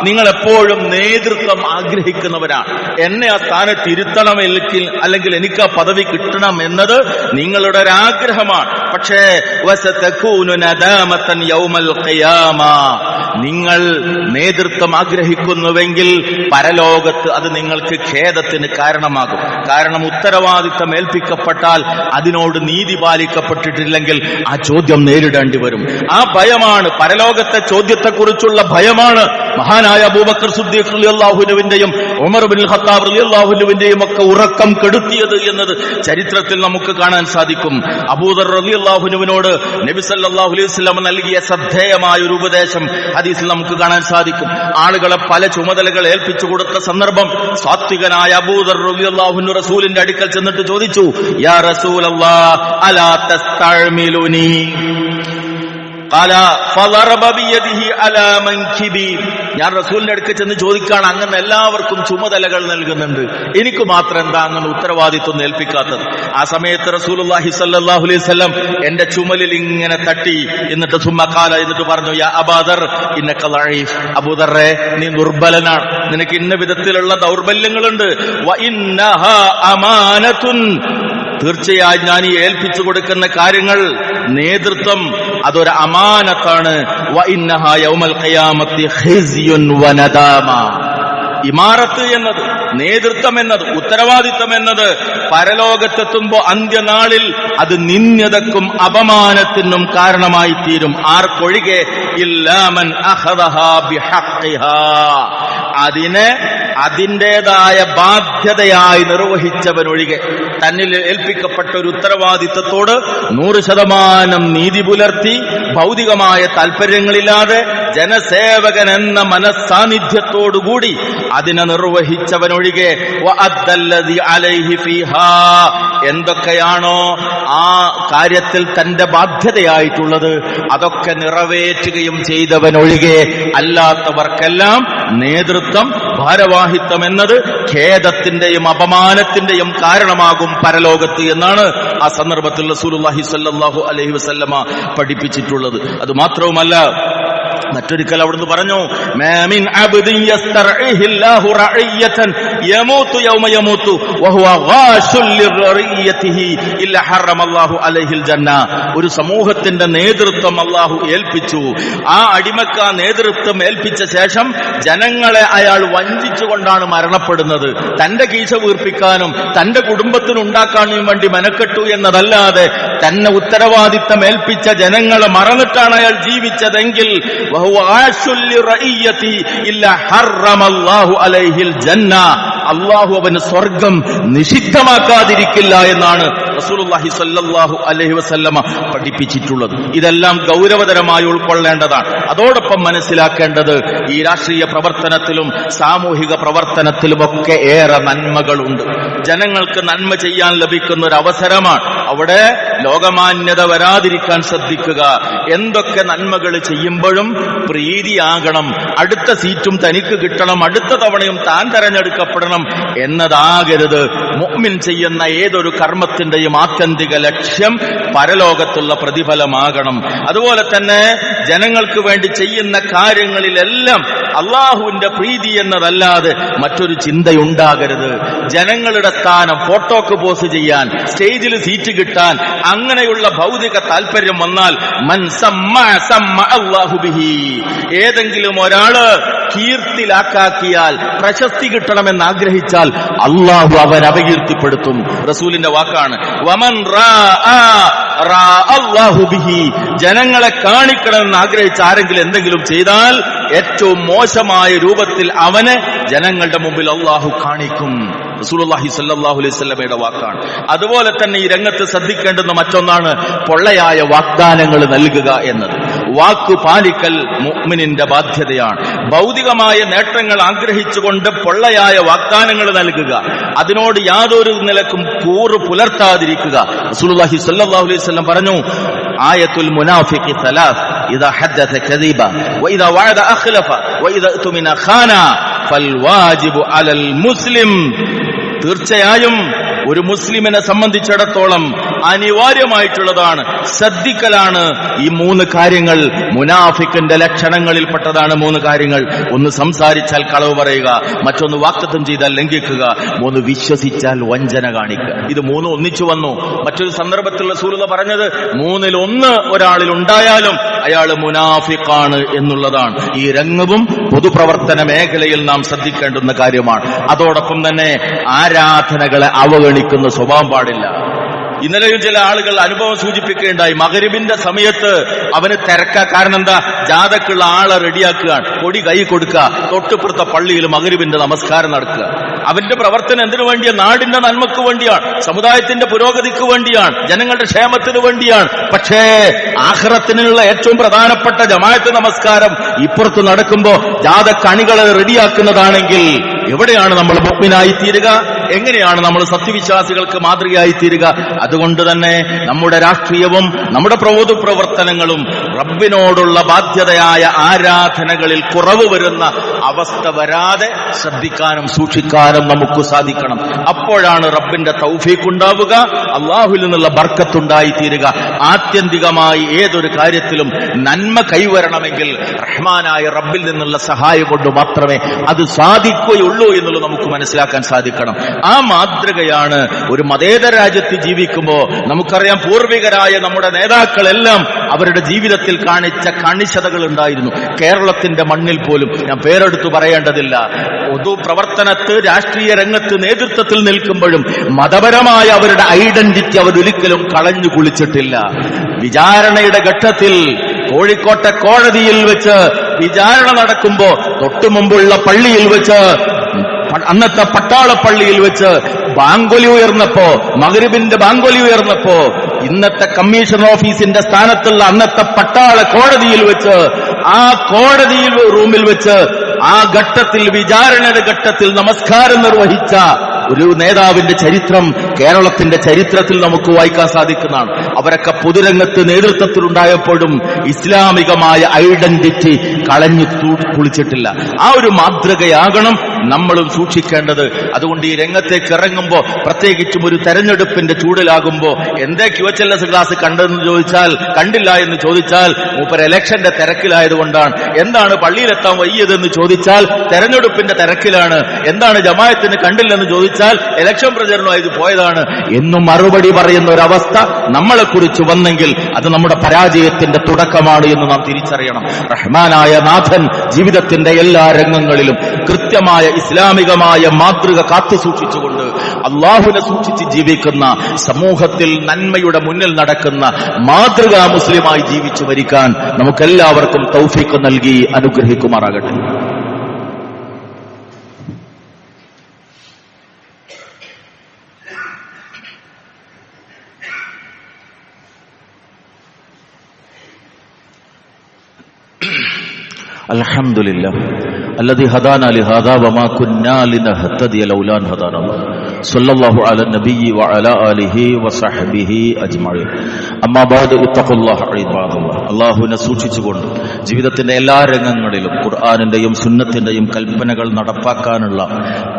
നിങ്ങൾ എപ്പോഴും നേതൃത്വം ആഗ്രഹിക്കുന്നവരാണ്. എന്നെ ആ സ്ഥാനത്ത് ഇരുത്തണമെങ്കിൽ, അല്ലെങ്കിൽ എനിക്ക് ആ പദവി കിട്ടണം എന്നത് നിങ്ങളുടെ ഒരാഗ്രഹമാണ്. പക്ഷേ വസതകൂനു നദാമതൻ യൗമൽ ഖിയാമ, നിങ്ങൾ നേതൃത്വം ആഗ്രഹിക്കുന്നുവെങ്കിൽ പരലോകത്ത് അത് നിങ്ങൾക്ക് ഖേദത്തിന് കാരണമാകും. കാരണം ഉത്തരവാദിത്തം ഏൽപ്പിക്കപ്പെട്ടാൽ അതിനോട് നീതി പാലിക്കപ്പെട്ടിട്ടില്ലെങ്കിൽ ആ ചോദ്യം നേരിടേണ്ടി വരും. ആ ഭയമാണ്, പരലോകത്തെ ചോദ്യത്തെക്കുറിച്ചുള്ള ഭയമാണ് മഹാനായ അബൂബക്കർ സിദ്ദീഖ് റളിയല്ലാഹു അൻഹുവിന്റെയും ഉമർ ഇബ്നുൽ ഖത്താബ് റളിയല്ലാഹു അൻഹുവിന്റെയും ഒക്കെ ഉറക്കം കെടുത്തിയത് എന്നത് ചരിത്രത്തിൽ നമുക്ക് കാണാൻ സാധിക്കും. അബൂദർ റളിയല്ലാഹു അൻഹുവിനോട് നബി സല്ലല്ലാഹു അലൈഹി വസല്ലം നൽകിയ ശ്രദ്ധേയമായ ഒരു ഉപദേശം ഹദീസിൽ നമുക്ക് കാണാൻ സാധിക്കും. ആളുകളെ പല ചുമതലകൾ ഏൽപ്പിച്ചു കൊടുത്ത സന്ദർഭം സാത്വികനായ അബൂദർ റളിയല്ലാഹു അൻഹു റസൂലിന്റെ അടുക്കൽ ചെന്നിട്ട് ചോദിച്ചു, യാ റസൂലല്ലാഹ് അലാ തസ്തഅ്മിലുനി ഖാല ഫളറബ ബിയദിഹി അലാ മൻകിബി. ഞാൻ റസൂലിന്റെ അടുക്കൽ ചെന്ന് ചോദിക്കാണ്, അങ്ങനെ എല്ലാവർക്കും ചുമതലകൾ നൽകുന്നുണ്ട്, എനിക്ക് മാത്രം എന്താ അങ്ങനെ ഉത്തരവാദിത്വം ഏൽപ്പിക്കാത്തത്? ആ സമയത്ത് റസൂലുള്ളാഹി സ്വല്ലല്ലാഹു അലൈഹി വസല്ലം എന്റെ ചുമലിൽ ഇങ്ങനെ തട്ടി, എന്നിട്ട് സുമ്മ ഖാല, എന്നിട്ട് പറഞ്ഞു, യാ അബൂദർ ഇന്നക ദഈഫ്, അബൂദറേ നീ ദുർബലനാണ്, നിനക്ക് ഇന്ന വിധത്തിലുള്ള ദൗർബല്യങ്ങളുണ്ട്. വ ഇന്നഹാ അമാനതുൻ, തീർച്ചയായും ഞാൻ ഈ ഏൽപ്പിച്ചു കൊടുക്കുന്ന കാര്യങ്ങൾ, നേതൃത്വം അതൊരു അമാനത്താണ്. വഇന്നഹാ യൗമൽ ഖിയാമത്തി ഖിസ്യുൻ വനദാമ. ഇമാറത്ത് എന്നത്, നേതൃത്വം എന്നത്, ഉത്തരവാദിത്വം എന്നത് പരലോകത്തെത്തുമ്പോ അന്ത്യനാളിൽ അത് നിന്ദ്യതക്കും അപമാനത്തിനും കാരണമായി തീരും. ആർക്കൊഴികെ? ഇല്ലാ മൻ അഖദഹാ ബിഹഖിഹാ. അതിനെ അതിൻ്റെതായ ബാധ്യതയായി നിർവഹിച്ചവനൊഴികെ, തന്നിൽ ഏൽപ്പിക്കപ്പെട്ട ഒരു ഉത്തരവാദിത്വത്തോട് 100% നീതി പുലർത്തി ഭൗതികമായ താല്പര്യങ്ങളില്ലാതെ ജനസേവകൻ എന്ന മനസ്സാന്നിധ്യത്തോടുകൂടി അതിനെ നിർവഹിച്ചവനൊഴികെ വഅദ്ദല്ലദി അലൈഹി ഫീഹാ, എന്തൊക്കെയാണോ ആ കാര്യത്തിൽ തന്റെ ബാധ്യതയായിട്ടുള്ളത് അതൊക്കെ നിറവേറ്റുകയും ചെയ്തവനൊഴികെ അല്ലാത്തവർക്കെല്ലാം നേതൃത്വം, ഭാരവാഹിത്വം എന്നത് ഖേദത്തിന്റെയും അപമാനത്തിന്റെയും കാരണമാകും പരലോകത്ത് എന്നാണ് ആ സന്ദർഭത്തിൽ റസൂലുള്ളാഹി സ്വല്ലല്ലാഹു അലൈഹി വസല്ലമ പഠിപ്പിച്ചിട്ടുള്ളത്. അത് മാത്രവുമല്ല, മറ്റൊരിക്കൽ അവിടുന്ന് പറഞ്ഞു, മാമിൻ അബ്ദിൻ യസ്തർഇഹില്ലാഹു റഇയതൻ യമൂതു യൗമ യമൂതു വഹുവ ഗാശുൽ ലിറഇയതിഹി ഇല്ലാ ഹറമല്ലാഹു അലൈഹിൽ ജന്ന. ഒരു സമൂഹത്തിന്റെ നേതൃത്വം അല്ലാഹു ഏൽപ്പിച്ചു. ആ അടിമക്ക് ആ നേതൃത്വം ഏൽപ്പിച്ച ശേഷം ജനങ്ങളെ അയാൾ വഞ്ചിച്ചുകൊണ്ടാണ് മരണപ്പെടുന്നത്. തന്റെ കീശ വീർപ്പിക്കാനും തന്റെ കുടുംബത്തിനുണ്ടാക്കാനും വേണ്ടി മെനക്കെട്ടു എന്നതല്ലാതെ തന്നെ ഉത്തരവാദിത്തം ഏൽപ്പിച്ച ജനങ്ങളെ മറന്നിട്ടാണ് അയാൾ ജീവിച്ചതെങ്കിൽ അല്ലാഹു അവന് സ്വർഗം നിഷിദ്ധമാക്കാതിരിക്കില്ല എന്നാണ് റസൂലുള്ളാഹി സ്വല്ലല്ലാഹു അലൈഹി വസല്ലമ പഠിപ്പിച്ചിട്ടുള്ളത്. ഇതെല്ലാം ഗൗരവതരമായി ഉൾക്കൊള്ളേണ്ടതാണ്. അതോടൊപ്പം മനസ്സിലാക്കേണ്ടത്, ഈ രാഷ്ട്രീയ പ്രവർത്തനത്തിലും സാമൂഹിക പ്രവർത്തനത്തിലുമൊക്കെ ഏറെ നന്മകളുണ്ട്. ജനങ്ങൾക്ക് നന്മ ചെയ്യാൻ ലഭിക്കുന്ന ഒരു അവസരമാണ്. അവിടെ ലോകമാന്യത വരാതിരിക്കാൻ ശ്രദ്ധിക്കുക. എന്തൊക്കെ നന്മകൾ ചെയ്യുമ്പോഴും പ്രീതിയാകണം, അടുത്ത സീറ്റും തനിക്ക് കിട്ടണം, അടുത്ത തവണയും താൻ തെരഞ്ഞെടുക്കപ്പെടണം എന്നതാകരുത്. മുഅ്മിൻ ചെയ്യുന്ന ഏതൊരു കർമ്മത്തിന്റെയും ആത്യന്തിക ലക്ഷ്യം പരലോകത്തുള്ള പ്രതിഫലമാകണം. അതുപോലെ തന്നെ ജനങ്ങൾക്ക് വേണ്ടി ചെയ്യുന്ന കാര്യങ്ങളിലെല്ലാം അള്ളാഹുവിന്റെ പ്രീതി എന്നതല്ലാതെ മറ്റൊരു ചിന്തയുണ്ടാകരുത്. ജനങ്ങളുടെ സ്ഥാനം, ഫോട്ടോക്ക് പോസ് ചെയ്യാൻ, സ്റ്റേജിൽ സീറ്റ് കിട്ടാൻ, അങ്ങനെയുള്ള ഭൗതിക താല്പര്യം വന്നാൽ മൻ സമ്മഅ സമ്മഅ അല്ലാഹു ബിഹി. ഏതെങ്കിലും ഒരാള് കീർത്തിലാക്കാക്കിയാൽ, പ്രശസ്തി കിട്ടണമെന്ന് ആഗ്രഹിച്ചാൽ അള്ളാഹു അവൻ അപകീർത്തിപ്പെടുത്തും. റസൂലിന്റെ വാക്കാണ്. വമൻ അല്ലാഹു ബിഹി. ജനങ്ങളെ കാണിക്കണമെന്ന് ആഗ്രഹിച്ച ആരെങ്കിലും എന്തെങ്കിലും ചെയ്താൽ ഏറ്റവും മോശമായ രൂപത്തിൽ അവനെ ജനങ്ങളുടെ മുമ്പിൽ അള്ളാഹു കാണിക്കും. റസൂലുള്ളാഹി സ്വല്ലല്ലാഹു അലൈഹി വസല്ലമയുടെ വാക്കാണ്. അതുപോലെ തന്നെ ഈ രംഗത്ത് ശ്രദ്ധിക്കേണ്ടുന്ന മറ്റൊന്നാണ് പൊള്ളയായ വാഗ്ദാനങ്ങൾ നൽകുക എന്നത്. വാക്കു പാലിക്കൽ മുഅ്മിനിന്റെ ബാധ്യതയാണ്. ഭൗതികമായ നേട്ടങ്ങൾ ആഗ്രഹിച്ചുകൊണ്ട് പൊള്ളയായ വാഗ്ദാനങ്ങൾ നൽകുക, അതിനോട് യാതൊരു നിലക്കും കൂറ് പുലർത്താതിരിക്കുക. റസൂലുള്ളാഹി സ്വല്ലല്ലാഹു അലൈഹി വസല്ലം പറഞ്ഞു, ആയത്തുൽ മുനാഫിഖി സലാസ് ഇദാ ഹദ്ദസ കദീബ വഇദാ വഅദ അഖ്ലഫ വഇദാ തുമിന ഖാന ഫൽവാജിബു അലൽ മുസ്ലിം. തീർച്ചയായും ഒരു മുസ്ലിമിനെ സംബന്ധിച്ചിടത്തോളം അനിവാര്യമായിട്ടുള്ളതാണ്, ശ്രദ്ധിക്കലാണ് ഈ 3 കാര്യങ്ങൾ. മുനാഫിക്കിന്റെ ലക്ഷണങ്ങളിൽപ്പെട്ടതാണ് 3 കാര്യങ്ങൾ. ഒന്ന്, സംസാരിച്ചാൽ കളവ് പറയുക. മറ്റൊന്ന്, വാഗ്ദത്തം ചെയ്താൽ ലംഘിക്കുക. 3, വിശ്വസിച്ചാൽ വഞ്ചന കാണിക്കുക. ഇത് 3 ഒന്നിച്ചു വന്നു. മറ്റൊരു സന്ദർഭത്തിൽ റസൂലുള്ളാഹി പറഞ്ഞത് 3-ൽ 1 ഒരാളിൽ ഉണ്ടായാലും അയാൾ മുനാഫിഖാണ് എന്നുള്ളതാണ്. ഈ രംഗവും പൊതുപ്രവർത്തന മേഖലയിൽ നാം ശ്രദ്ധിക്കേണ്ടുന്ന കാര്യമാണ്. അതോടൊപ്പം തന്നെ ആരാധനകളെ അവഗണിക്കുന്ന സ്വഭാവം പാടില്ല. ഇന്നലെയും ചില ആളുകൾ അനുഭവം സൂചിപ്പിക്കുകയുണ്ടായി. മഗ്‌രിബിന്റെ സമയത്ത് അവന് തിരക്കാ. കാരണം എന്താ? ജാഥക്കുള്ള ആളെ റെഡിയാക്കുകയാണ്, കൊടി കൈ കൊടുക്കുക, തൊട്ടുപുറത്തെ പള്ളിയിൽ മഗ്‌രിബിന്റെ നമസ്കാരം നടക്കുക. അവന്റെ പ്രവർത്തനം എന്തിനു വേണ്ടിയാണ്? നാടിന്റെ നന്മക്ക് വേണ്ടിയാണ്, സമുദായത്തിന്റെ പുരോഗതിക്ക് വേണ്ടിയാണ്, ജനങ്ങളുടെ ക്ഷേമത്തിന് വേണ്ടിയാണ്. പക്ഷേ ആഖിറത്തിനുള്ള ഏറ്റവും പ്രധാനപ്പെട്ട ജമാഅത്ത് നമസ്കാരം ഇപ്പുറത്ത് നടക്കുമ്പോ ജാഥക്കണികളെ റെഡിയാക്കുന്നതാണെങ്കിൽ എവിടെയാണ് നമ്മൾ മുഅ്മിനായി തീരുക? എങ്ങനെയാണ് നമ്മൾ സത്യവിശ്വാസികൾക്ക് മാതൃകയായി തീരുക? അതുകൊണ്ട് തന്നെ നമ്മുടെ രാഷ്ട്രീയവും നമ്മുടെ പ്രവർത്തനങ്ങളും റബ്ബിനോടുള്ള ബാധ്യതയായ ആരാധനകളിൽ കുറവ് വരുന്ന അവസ്ഥ വരാതെ ശ്രദ്ധിക്കാനും സൂക്ഷിക്കാനും നമുക്ക് സാധിക്കണം. അപ്പോഴാണ് റബ്ബിന്റെ തൗഫീഖ് ഉണ്ടാവുക, അള്ളാഹുവിൽ നിന്നുള്ള ബർക്കത്തുണ്ടായി തീരുക. ആത്യന്തികമായി ഏതൊരു കാര്യത്തിലും നന്മ കൈവരണമെങ്കിൽ റഹ്മാനായ റബ്ബിൽ നിന്നുള്ള സഹായം കൊണ്ട് മാത്രമേ അത് സാധിക്കുകയുള്ളൂ എന്നുള്ളത് നമുക്ക് മനസ്സിലാക്കാൻ സാധിക്കണം. ആ മാതൃകയാണ് ഒരു മതേതര രാജ്യത്ത് ജീവിക്കുമ്പോൾ നമുക്കറിയാം. പൂർവികരായ നമ്മുടെ നേതാക്കളെല്ലാം അവരുടെ ജീവിതത്തിൽ കാണിച്ച കണിശതകൾ ഉണ്ടായിരുന്നു. കേരളത്തിന്റെ മണ്ണിൽ പോലും ഞാൻ പേരെടുത്തു പറയേണ്ടതില്ല, പൊതുപ്രവർത്തനത്ത് രാഷ്ട്രീയ രംഗത്ത് നേതൃത്വത്തിൽ നിൽക്കുമ്പോഴും മതപരമായ അവരുടെ ഐഡന്റിറ്റി അവരൊരിക്കലും കളഞ്ഞു കുളിച്ചിട്ടില്ല. വിചാരണയുടെ ഘട്ടത്തിൽ കോഴിക്കോട്ടെ കോടതിയിൽ വെച്ച് വിചാരണ നടക്കുമ്പോ തൊട്ടുമുമ്പുള്ള പള്ളിയിൽ വെച്ച്, അന്നത്തെ പട്ടാളപ്പള്ളിയിൽ വെച്ച് ബാങ്കൊലി ഉയർന്നപ്പോ, മഗ്രിബിന്റെ ബാങ്കൊലി ഉയർന്നപ്പോ, ഇന്നത്തെ കമ്മീഷൻ ഓഫീസിന്റെ സ്ഥാനത്തുള്ള അന്നത്തെ പട്ടാള കോടതിയിൽ വെച്ച്, ആ കോടതിയിൽ റൂമിൽ വെച്ച് ആ ഘട്ടത്തിൽ വിചാരണയുടെ ഘട്ടത്തിൽ നമസ്കാരം നിർവഹിച്ച ഒരു നേതാവിന്റെ ചരിത്രം കേരളത്തിന്റെ ചരിത്രത്തിൽ നമുക്ക് വായിക്കാൻ സാധിക്കുന്നതാണ്. അവരൊക്കെ പൊതുരംഗത്ത് നേതൃത്വത്തിലുണ്ടായപ്പോഴും ഇസ്ലാമികമായ ഐഡന്റിറ്റി കളഞ്ഞു കുളിച്ചിട്ടില്ല. ആ ഒരു മാതൃകയാകണം നമ്മളും സൂക്ഷിക്കേണ്ടത്. അതുകൊണ്ട് ഈ രംഗത്തേക്ക് ഇറങ്ങുമ്പോൾ, പ്രത്യേകിച്ചും ഒരു തെരഞ്ഞെടുപ്പിന്റെ ചൂടിലാകുമ്പോൾ, എന്തേ QHLS ക്ലാസ് കണ്ടെന്ന് ചോദിച്ചാൽ, കണ്ടില്ല എന്ന് ചോദിച്ചാൽ മൂപ്പർ ഇലക്ഷന്റെ തിരക്കിലായതുകൊണ്ടാണ്. എന്താണ് പള്ളിയിലെത്താൻ വയ്യതെന്ന് ചോദിച്ചാൽ തെരഞ്ഞെടുപ്പിന്റെ തിരക്കിലാണ്. എന്താണ് ജമാഅത്തിന് കണ്ടില്ലെന്ന് ചോദിച്ചാൽ ഇലക്ഷൻ പ്രചരണമായത് പോയതാണ് എന്നും മറുപടി പറയുന്ന ഒരവസ്ഥ നമ്മളെക്കുറിച്ച് വന്നെങ്കിൽ അത് നമ്മുടെ പരാജയത്തിന്റെ തുടക്കമാണ് എന്ന് നാം തിരിച്ചറിയണം. റഹ്മാനായ നാഥൻ ജീവിതത്തിന്റെ എല്ലാ രംഗങ്ങളിലും കൃത്യമായ ഇസ്ലാമികമായ മാതൃക കാത്തുസൂക്ഷിച്ചുകൊണ്ട് അള്ളാഹുവിനെ സൂക്ഷിച്ച് ജീവിക്കുന്ന, സമൂഹത്തിൽ നന്മയുടെ മുന്നിൽ നടക്കുന്ന മാതൃകാ മുസ്ലിമായി ജീവിച്ചു മരിക്കാൻ നമുക്കെല്ലാവർക്കും തൗഫീഖ് നൽകി അനുഗ്രഹിക്കുമാറാകട്ടെ. അൽഹംദുലില്ലാഹ് الذي هدانا لهذا وما كنا لنهتدي لولا أن هدانا الله صلى الله على النبي وعلى آله وصحبه أجمعين أما بعد اتقوا الله عباد الله. അല്ലാഹുവിനെ സൂക്ഷിച്ചുകൊണ്ട് ജീവിതത്തിന്റെ എല്ലാ രംഗങ്ങളിലും ഖുർആനിന്റെയും സുന്നത്തിന്റെയും കൽപ്പനകൾ നടപ്പാക്കാനുള്ള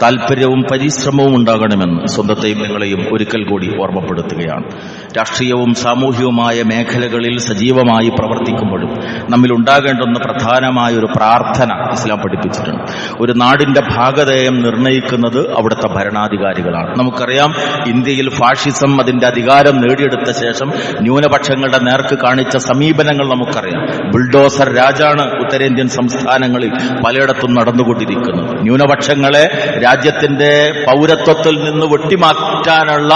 താല്പര്യവും പരിശ്രമവും ഉണ്ടാകണമെന്ന് സ്വന്തത്തെയും നിങ്ങളെയും ഒരിക്കൽ കൂടി ഓർമ്മപ്പെടുത്തുകയാണ്. രാഷ്ട്രീയവും സാമൂഹികവുമായ മേഖലകളിൽ സജീവമായി പ്രവർത്തിക്കുമ്പോഴും നമ്മിൽ ഉണ്ടാകേണ്ടുന്ന പ്രധാനമായ ഒരു പ്രാർത്ഥന ഇസ്ലാം പഠിപ്പിച്ചിട്ടുണ്ട്. ഒരു നാടിന്റെ ഭാഗധേയം നിർണയിക്കുന്നത് അവിടുത്തെ ഭരണാധികാരികളാണ്. നമുക്കറിയാം, ഇന്ത്യയിൽ ഫാഷിസം അതിന്റെ അധികാരം നേടിയെടുത്ത ശേഷം ന്യൂനപക്ഷങ്ങളുടെ നേർക്ക് കാണിച്ച സമീപനങ്ങൾ നമുക്കറിയാം. ബുൾഡോസർ രാജാണ് ഉത്തരേന്ത്യൻ സംസ്ഥാനങ്ങളിൽ പലയിടത്തും നടന്നുകൊണ്ടിരിക്കുന്നത്. ന്യൂനപക്ഷങ്ങളെ രാജ്യത്തിന്റെ പൗരത്വത്തിൽ നിന്ന് വെട്ടിമാറ്റാനുള്ള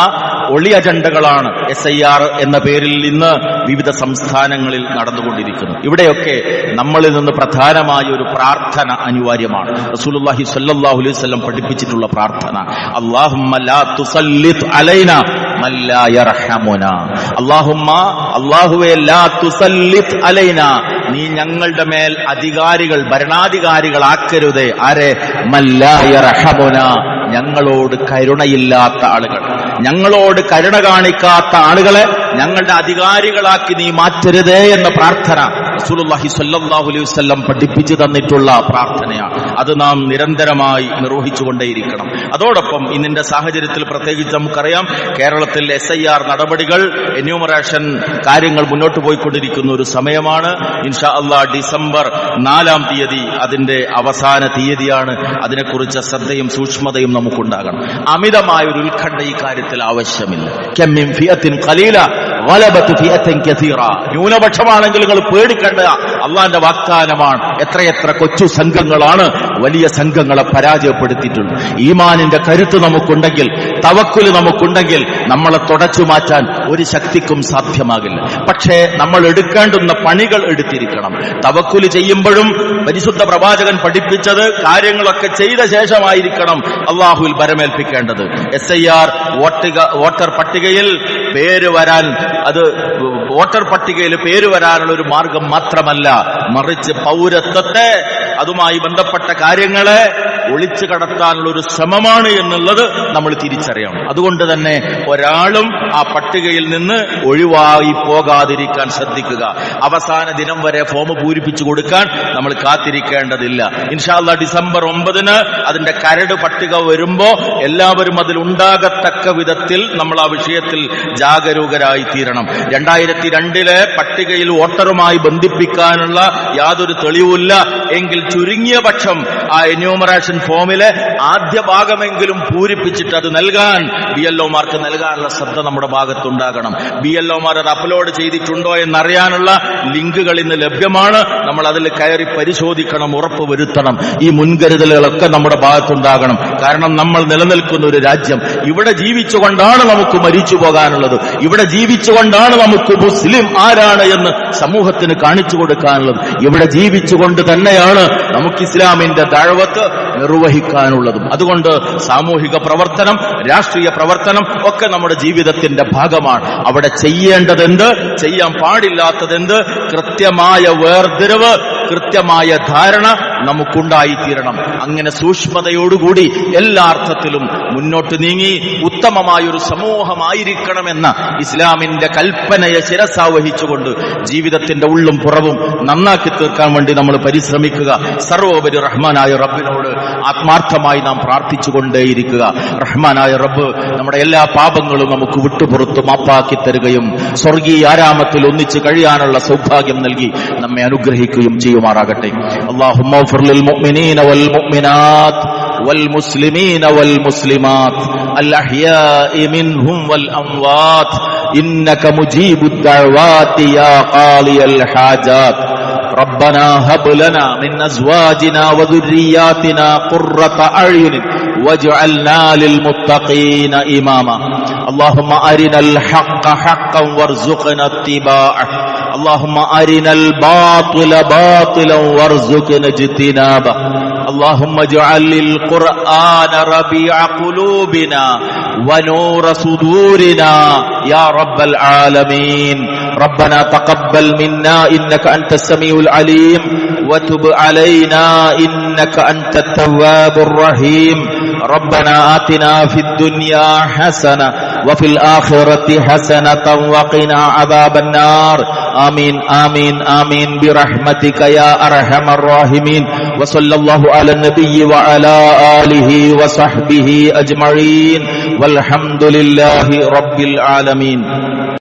ഒളി അജണ്ടകളാണ് SIR എന്ന പേരിൽ ഇന്ന് വിവിധ സംസ്ഥാനങ്ങളിൽ നടന്നുകൊണ്ടിരിക്കുന്നത്. ഇവിടെയൊക്കെ നമ്മളിൽ നിന്ന് പ്രധാനമായ ഒരു പ്രാർത്ഥന അനിവാര്യമാണ്. റസൂലുള്ളാഹി സ്വല്ലല്ലാഹു അലൈഹി വസല്ലം പഠിപ്പിച്ചിട്ടുള്ള പ്രാർത്ഥന, അല്ലാഹുമ്മ ലാ തുസല്ലിത് അലൈനാ മൻ ലാ യർഹമുനാ. അല്ലാഹുവേ ലാ തുസല്ലിത് അലൈനാ, നീ ഞങ്ങളുടെ മേൽ അധികാരികൾ, ഭരണാധികാരികളാക്കരുതേ. ആരെ? മൻ ലാ യർഹമുനാ, ഞങ്ങളോട് കരുണയില്ലാത്ത ആളുകൾ, ഞങ്ങളോട് കരുണ കാണിക്കാത്ത ആളുകളെ ഞങ്ങളുടെ അധികാരികളാക്കി നീ മാറ്റരുതേ എന്ന പ്രാർത്ഥന റസൂലുള്ളാഹി സ്വല്ലല്ലാഹു അലൈഹി വസല്ലം പഠിപ്പിച്ചു തന്നിട്ടുള്ള പ്രാർത്ഥനയാണ്. അത് നാം നിരന്തരമായി നിർവഹിച്ചുകൊണ്ടേയിരിക്കണം. അതോടൊപ്പം ഇന്നിന്റെ സാഹചര്യത്തിൽ പ്രത്യേകിച്ച് നമുക്കറിയാം, കേരളത്തിൽ SIR നടപടികൾ, എന്യൂമറേഷൻ കാര്യങ്ങൾ മുന്നോട്ട് പോയിക്കൊണ്ടിരിക്കുന്ന ഒരു സമയമാണ്. ഇൻഷാ അല്ലാഹ് ഡിസംബർ 4-ാം തീയതി അതിന്റെ അവസാന തീയതിയാണ്. അതിനെക്കുറിച്ച് ശ്രദ്ധയും സൂക്ഷ്മതയും നമുക്കുണ്ടാകണം. അമിതമായ ഒരു ഉത്കണ്ഠ ഈ കാര്യത്തിൽ ആവശ്യമില്ല. കമ്മിൻ ഫിയത്തിൻ ഖലീല ഗലബത് ഫിയത്തിൻ കസീറ. ന്യൂനപക്ഷമാണെങ്കിൽ നിങ്ങൾ പേടിക്കേണ്ട, അള്ളാന്റെ വാഗ്ദാനമാണ്. എത്രയെത്ര കൊച്ചു സംഘങ്ങളാണ് വലിയ സംഘങ്ങളെ പരാജയപ്പെടുത്തിയിട്ടുള്ളത്. ഈമാനിന്റെ കരുത്ത് നമുക്കുണ്ടെങ്കിൽ, തവക്കുൽ നമുക്കുണ്ടെങ്കിൽ നമ്മളെ തുടച്ചു മാറ്റാൻ ഒരു ശക്തിക്കും സാധ്യമാകില്ല. പക്ഷേ നമ്മൾ എടുക്കേണ്ടുന്ന പണികൾ എടുത്തിരിക്കണം. തവക്കുൽ ചെയ്യുമ്പോഴും പരിശുദ്ധ പ്രവാചകൻ പഠിപ്പിച്ചത് കാര്യങ്ങളൊക്കെ ചെയ്ത ശേഷമായിരിക്കണം അള്ളാഹുവിൽ ഭരമേൽപ്പിക്കേണ്ടത്. SIR വോട്ടർ പട്ടികയിൽ പേര് വരാൻ, അത് വോട്ടർ പട്ടികയിൽ പേര് വരാനുള്ള ഒരു മാർഗം മാത്രമല്ല, മറിച്ച് പൗരത്വത്തെ, അതുമായി ബന്ധപ്പെട്ട കാര്യങ്ങളെ ഒളിച്ചു കടത്താനുള്ള ഒരു ശ്രമമാണ് എന്നുള്ളത് നമ്മൾ തിരിച്ചറിയണം. അതുകൊണ്ട് തന്നെ ഒരാളും ആ പട്ടികയിൽ നിന്ന് ഒഴിവായി പോകാതിരിക്കാൻ ശ്രദ്ധിക്കുക. അവസാന ദിനം വരെ ഫോം പൂരിപ്പിച്ചു കൊടുക്കാൻ നമ്മൾ കാത്തിരിക്കേണ്ടതില്ല. ഇൻഷാ അല്ലാഹ് ഡിസംബർ 9-ന് അതിന്റെ കരട് പട്ടിക വരുമ്പോ എല്ലാവരും അതിലുണ്ടാകത്തക്ക വിധത്തിൽ നമ്മൾ ആ വിഷയത്തിൽ ജാഗരൂകരായി തീരണം. 2002-ലെ പട്ടികയിൽ വോട്ടറുമായി ബന്ധിപ്പിക്കാനുള്ള യാതൊരു തെളിവുമില്ല എങ്കിൽ ചുരുങ്ങിയ പക്ഷം ആ എന്യൂമറേഷൻ അപ്ലിക്കേഷൻ ഫോമിലെ ആദ്യ ഭാഗമെങ്കിലും പൂരിപ്പിച്ചിട്ട് അത് നൽകാൻ BLOമാർക്ക് നൽകാനുള്ള ശ്രദ്ധ നമ്മുടെ ഭാഗത്തുണ്ടാകണം. BLOമാർ അത് അപ്ലോഡ് ചെയ്തിട്ടുണ്ടോ എന്നറിയാനുള്ള ലിങ്കുകൾ ഇന്ന് ലഭ്യമാണ്. നമ്മൾ അതിൽ കയറി പരിശോധിക്കണം, ഉറപ്പുവരുത്തണം. ഈ മുൻകരുതലുകളൊക്കെ നമ്മുടെ ഭാഗത്തുണ്ടാകണം. കാരണം നമ്മൾ നിലനിൽക്കുന്ന ഒരു രാജ്യം, ഇവിടെ ജീവിച്ചുകൊണ്ടാണ് നമുക്ക് മരിച്ചു പോകാനുള്ളത്. ഇവിടെ ജീവിച്ചുകൊണ്ടാണ് നമുക്ക് മുസ്ലിം ആരാണ് എന്ന് സമൂഹത്തിന് കാണിച്ചു കൊടുക്കാനുള്ളത്. ഇവിടെ ജീവിച്ചുകൊണ്ട് തന്നെയാണ് നമുക്ക് ഇസ്ലാമിന്റെ ദഅവത്ത് നിർവഹിക്കാനുള്ളതും. അതുകൊണ്ട് സാമൂഹിക പ്രവർത്തനം, രാഷ്ട്രീയ പ്രവർത്തനം ഒക്കെ നമ്മുടെ ജീവിതത്തിന്റെ ഭാഗമാണ്. അവിടെ ചെയ്യേണ്ടതെന്ത്, ചെയ്യാൻ പാടില്ലാത്തതെന്ത്, കൃത്യമായ വേർതിരിവ്, കൃത്യമായ ധാരണ നമുക്കുണ്ടായിത്തീരണം. അങ്ങനെ സൂക്ഷ്മതയോടുകൂടി എല്ലാ അർത്ഥത്തിലും മുന്നോട്ട് നീങ്ങി ഉത്തമമായൊരു സമൂഹമായിരിക്കണമെന്ന ഇസ്ലാമിന്റെ കൽപ്പനയെ ശിരസാവഹിച്ചുകൊണ്ട് ജീവിതത്തിന്റെ ഉള്ളും പുറവും നന്നാക്കി തീർക്കാൻ വേണ്ടി നമ്മൾ പരിശ്രമിക്കുക. സർവോപരി റഹ്മാനായ റബ്ബിനോട് ആത്മാർത്ഥമായി നാം പ്രാർത്ഥിച്ചുകൊണ്ടേയിരിക്കുക. റഹ്മാനായ റബ്ബ് നമ്മുടെ എല്ലാ പാപങ്ങളും നമുക്ക് വിട്ടുപുറത്തു മാപ്പാക്കി തരികയും സ്വർഗീയ ആരാമത്തിൽ ഒന്നിച്ച് കഴിയാനുള്ള സൗഭാഗ്യം നൽകി നമ്മെ അനുഗ്രഹിക്കുകയും ചെയ്യുമാറാകട്ടെ. അല്ലാഹുമ്മ ഗ്ഫിർ ലിൽ മുഅ്മിനീന വൽ മുഅ്മിനാത്ത് വൽ മുസ്ലിമീന വൽ മുസ്ലിമാത്ത് അൽ അഹ്യാഇ മിൻഹും വൽ അംവാത്ത് ഇന്നക മുജീബുദ് ദഅവാതി യാ ഖാലിയൽ ഹാജാത്ത്. ربنا هب لنا من أزواجنا وذرياتنا قرة أعين واجعلنا للمتقين إماما. اللهم أرنا الحق حقا وارزقنا اتباعه. اللهم أرنا الباطل باطلا وارزقنا اجتنابه. اللهم اجعل القرآن ربيع قلوبنا ونور صدورنا يا رب العالمين. ربنا تقبل منا إنك أنت السميع العليم وتب علينا إنك أنت التواب الرحيم. ربنا آتنا في الدنيا حسنة وفي الآخرة حسنة وقنا عذاب النار. آمين آمين آمين برحمتك يا أرحم الراحمين. وصلى الله على النبي وعلى آله وصحبه أجمعين والحمد لله رب العالمين.